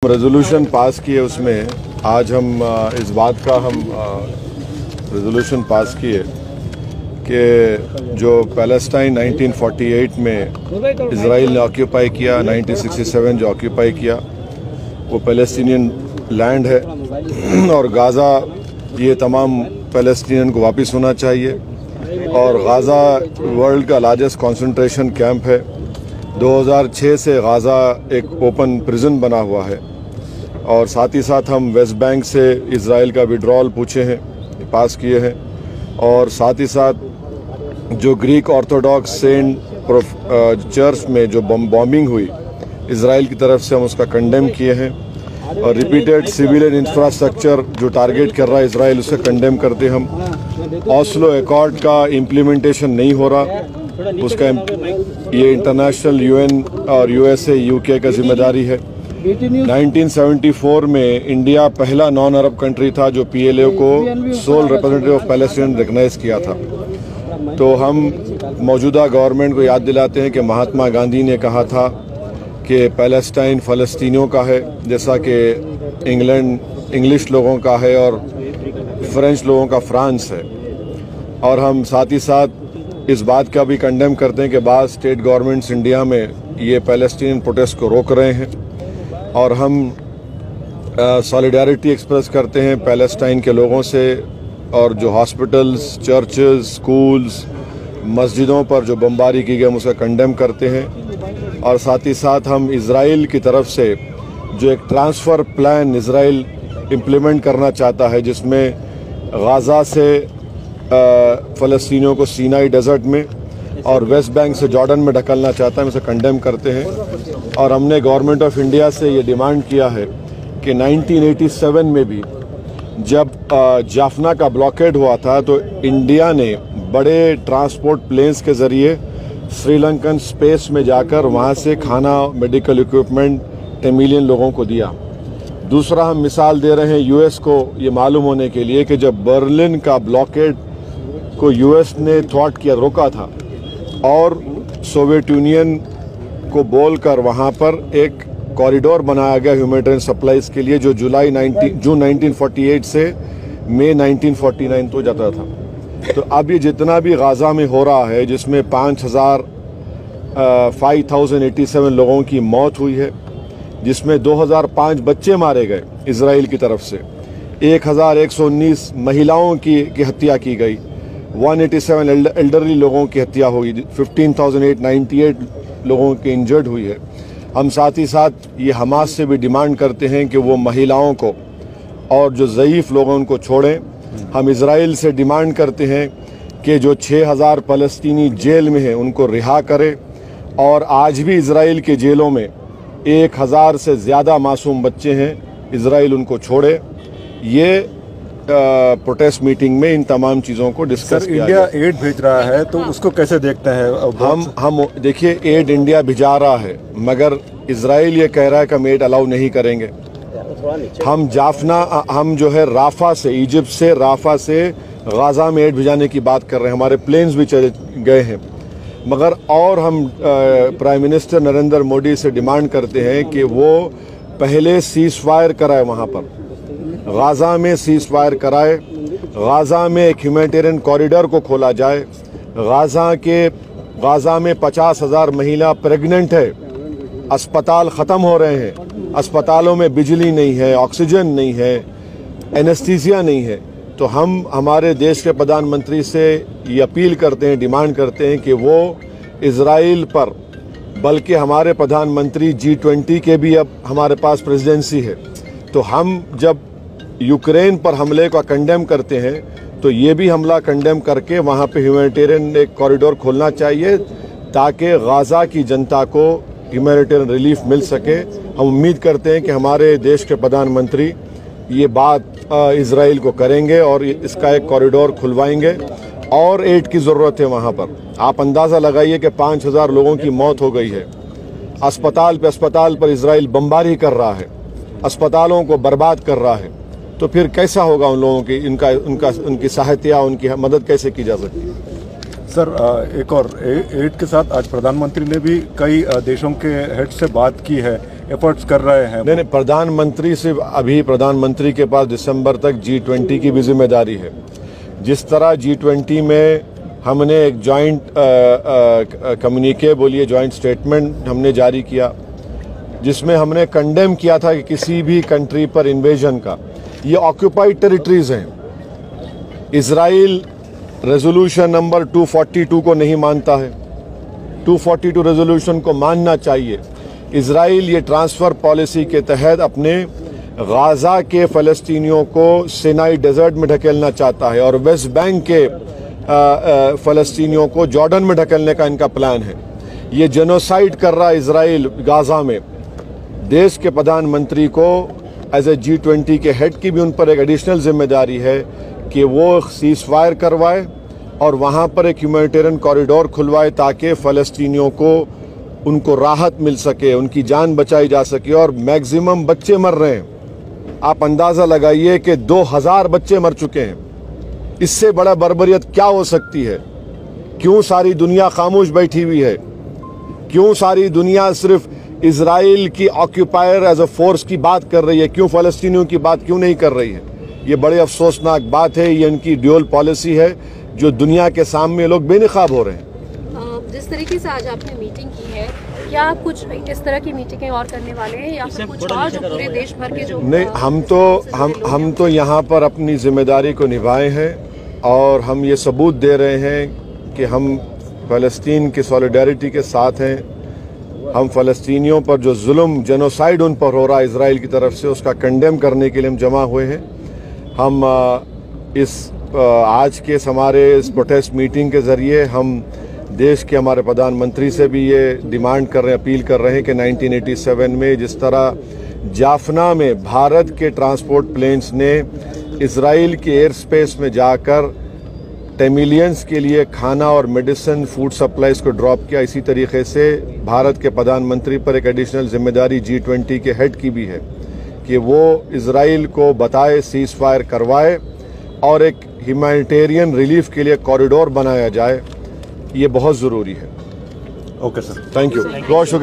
Resolution pass किए, उसमें आज हम इस बात का रेजोल्यूशन पास किए कि जो पैलेस्टाइन 1948 में इजराइल ने ऑक्यूपाई किया, 1967 जो ऑक्यूपाई किया वो पैलेस्टीनियन लैंड है और गाज़ा ये तमाम पैलेस्टीनियन को वापस होना चाहिए। और गाज़ा वर्ल्ड का लार्जेस्ट कंसंट्रेशन कैंप है। 2006 से गाज़ा एक ओपन प्रिजन बना हुआ है। और साथ ही साथ हम वेस्ट बैंक से इजराइल का विड्रॉल पूछे हैं, पास किए हैं। और साथ ही साथ जो ग्रीक ऑर्थोडॉक्स सेंट चर्च में जो बॉम्बिंग हुई इजराइल की तरफ से, हम उसका कंडेम किए हैं। और रिपीटेड सिविलियन इंफ्रास्ट्रक्चर जो टारगेट कर रहा है इजराइल, उसे कंडेम करते हम। ऑस्लो एकॉर्ड का इम्प्लीमेंटेशन नहीं हो रहा, उसका ये इंटरनेशनल यूएन और यूएसए यूके का जिम्मेदारी है। 1974 में इंडिया पहला नॉन अरब कंट्री था जो पीएलओ को sole representative of Palestine recognize किया था। तो हम मौजूदा गवर्नमेंट को याद दिलाते हैं कि महात्मा गांधी ने कहा था कि पैलेस्टाइन फ़लस्तीनियों का है, जैसा कि इंग्लैंड इंग्लिश लोगों का है और फ्रेंच लोगों का फ्रांस है। और हम साथ ही साथ इस बात का भी कंडेम करते हैं कि बाज़ स्टेट गवर्नमेंट्स इंडिया में ये पैलेस्टीनियन प्रोटेस्ट को रोक रहे हैं। और हम सॉलिडारिटी एक्सप्रेस करते हैं पैलेस्टाइन के लोगों से। और जो हॉस्पिटल्स, चर्चेस, स्कूल्स, मस्जिदों पर जो बमबारी की गई, हम उसका कंडेम करते हैं। और साथ ही साथ हम इजराइल की तरफ से जो एक ट्रांसफ़र प्लान इजराइल इम्प्लीमेंट करना चाहता है, जिसमें गाज़ा से फ़लस्तीनियों को सीनाई डेजर्ट में और वेस्ट बैंक से जॉर्डन में ढकलना चाहता है, हम उसे कंडेम करते हैं। और हमने गवर्नमेंट ऑफ इंडिया से ये डिमांड किया है कि 1987 में भी जब जाफना का ब्लॉकेड हुआ था तो इंडिया ने बड़े ट्रांसपोर्ट प्लेन्स के ज़रिए श्रीलंकन स्पेस में जाकर वहाँ से खाना, मेडिकल इक्विपमेंट 10 मिलियन लोगों को दिया। दूसरा, हम मिसाल दे रहे हैं यूएस को ये मालूम होने के लिए कि जब बर्लिन का ब्लॉकेड को यूएस ने थ्वाट किया, रोका था और सोवियत यूनियन को बोलकर वहाँ पर एक कॉरिडोर बनाया गया ह्यूमैनिटेरियन सप्लाईज के लिए, जो जून 1948 से मई 1949 तो जाता था। तो अब ये जितना भी गाज़ा में हो रहा है, जिसमें 5,087 लोगों की मौत हुई है, जिसमें 2005 बच्चे मारे गए इजराइल की तरफ से, 1119 महिलाओं की हत्या की गई, 187 एल्डरली लोगों की हत्या हुई, 15,898 लोगों की इंजर्ड हुई है। हम साथ ही साथ ये हमास से भी डिमांड करते हैं कि वो महिलाओं को और जो ज़ईफ़ लोग हैं उनको छोड़ें। हम इजराइल से डिमांड करते हैं कि जो 6,000 फ़लस्तीनी जेल में हैं उनको रिहा करें। और आज भी इजराइल के जेलों में 1,000 से ज़्यादा मासूम बच्चे हैं, इजराइल उनको छोड़े। ये प्रोटेस्ट मीटिंग में इन तमाम चीज़ों को डिस्कस किया। इंडिया एड भेज रहा है तो उसको कैसे देखते हैं? हम देखिए, एड इंडिया भिजा रहा है, मगर इजराइल ये कह रहा है कि हम एड अलाउ नहीं करेंगे। हम जो है राफा से, इजिप्ट से, राफा से गाज़ा में एड भिजाने की बात कर रहे हैं। हमारे प्लेन्स भी चले गए हैं, मगर और हम प्राइम मिनिस्टर नरेंद्र मोदी से डिमांड करते हैं कि वो पहले सीज़ फायर कराए, वहाँ पर गाज़ा में सीज़ फायर कराए, गाज़ा में एक ह्यूमैनिटेरियन कॉरिडोर को खोला जाए। गाज़ा में 50,000 महिला प्रेग्नेंट है, अस्पताल ख़त्म हो रहे हैं, अस्पतालों में बिजली नहीं है, ऑक्सीजन नहीं है, एनेस्थीसिया नहीं है। तो हम हमारे देश के प्रधानमंत्री से ये अपील करते हैं, डिमांड करते हैं कि वो इजराइल पर, बल्कि हमारे प्रधानमंत्री G20 के भी अब हमारे पास प्रेसिडेंसी है, तो हम जब यूक्रेन पर हमले का कंडेम करते हैं तो ये भी हमला कंडेम करके वहाँ पे ह्यूमैनिटेरियन एक कॉरिडोर खोलना चाहिए, ताकि गाज़ा की जनता को ह्यूमैनिटेरियन रिलीफ मिल सके। हम उम्मीद करते हैं कि हमारे देश के प्रधानमंत्री ये बात इजराइल को करेंगे और इसका एक कॉरिडोर खुलवाएंगे। और एड की ज़रूरत है वहाँ पर। आप अंदाज़ा लगाइए कि 5,000 लोगों की मौत हो गई है। अस्पताल पर इजराइल बमबारी कर रहा है, अस्पतालों को बर्बाद कर रहा है। तो फिर कैसा होगा उन लोगों की, उनकी सहायता, उनकी मदद कैसे की जा सकती है? सर, एक और एड के साथ आज प्रधानमंत्री ने भी कई देशों के हेड से बात की है एफर्ट्स कर रहे हैं। नहीं, प्रधानमंत्री सिर्फ अभी प्रधानमंत्री के पास दिसंबर तक G20 की भी जिम्मेदारी है। जिस तरह G20 में हमने एक जॉइंट कम्युनिके बोलिए जॉइंट स्टेटमेंट हमने जारी किया, जिसमें हमने कंडेम किया था कि किसी भी कंट्री पर इन्वेजन का, ये ऑक्यूपाइड टेरिटरीज हैं। इजराइल रेजोल्यूशन नंबर 242 को नहीं मानता है, 242 रेजोल्यूशन को मानना चाहिए। इजराइल ये ट्रांसफ़र पॉलिसी के तहत अपने गाज़ा के फ़लस्तीनियों को सिनाई डेजर्ट में ढकेलना चाहता है और वेस्ट बैंक के फ़लस्तीनियों को जॉर्डन में ढकेलने का इनका प्लान है। ये जेनोसाइड कर रहा है इजराइल गाज़ा में। देश के प्रधानमंत्री को एज ए G20 के हेड की भी उन पर एक एडिशनल जिम्मेदारी है कि वो सीज फायर करवाए और वहाँ पर एक ह्यूमैनिटेरियन कॉरिडोर खुलवाए ताकि फ़लस्तीनियों को उनको राहत मिल सके, उनकी जान बचाई जा सके। और मैक्सिमम बच्चे मर रहे हैं, आप अंदाज़ा लगाइए कि 2000 बच्चे मर चुके हैं। इससे बड़ा बर्बरियत क्या हो सकती है? क्यों सारी दुनिया खामोश बैठी हुई है? क्यों सारी दुनिया सिर्फ इजराइल की ऑक्यूपायर एज अ फोर्स की बात कर रही है? क्यों फ़लस्तीनियों की बात क्यों नहीं कर रही है? ये बड़े अफसोसनाक बात है। ये इनकी ड्यूअल पॉलिसी है जो दुनिया के सामने लोग बेनकाब हो रहे हैं। जिस तरीके से आज आपने मीटिंग की है, क्या आप कुछ इस तरह की मीटिंगें और करने वाले हैं या फिर कुछ और जो पूरे देश भर के जो नहीं, हम तो यहाँ पर अपनी जिम्मेदारी को निभाए हैं और हम ये सबूत दे रहे हैं कि हम फ़लस्तीन की सॉलिडारिटी के साथ हैं। हम फ़लस्तीनियों पर जो जुल्म जेनोसाइड उन पर हो रहा है इजराइल की तरफ से, उसका कंडेम करने के लिए हम जमा हुए हैं। हम आज के हमारे इस प्रोटेस्ट मीटिंग के ज़रिए हम देश के हमारे प्रधानमंत्री से भी ये डिमांड कर रहे हैं, अपील कर रहे हैं कि 1987 में जिस तरह जाफना में भारत के ट्रांसपोर्ट प्लेन्स ने इजराइल के एयर स्पेस में जाकर टेमिलियंस के लिए खाना और मेडिसिन फूड सप्लाईज को ड्रॉप किया, इसी तरीके से भारत के प्रधानमंत्री पर एक एडिशनल जिम्मेदारी G20 के हेड की भी है कि वो इजराइल को बताए, सीज फायर करवाए और एक ह्यूमैनिटेरियन रिलीफ के लिए कॉरिडोर बनाया जाए। ये बहुत ज़रूरी है। ओके सर, थैंक यू, बहुत शुक्रिया।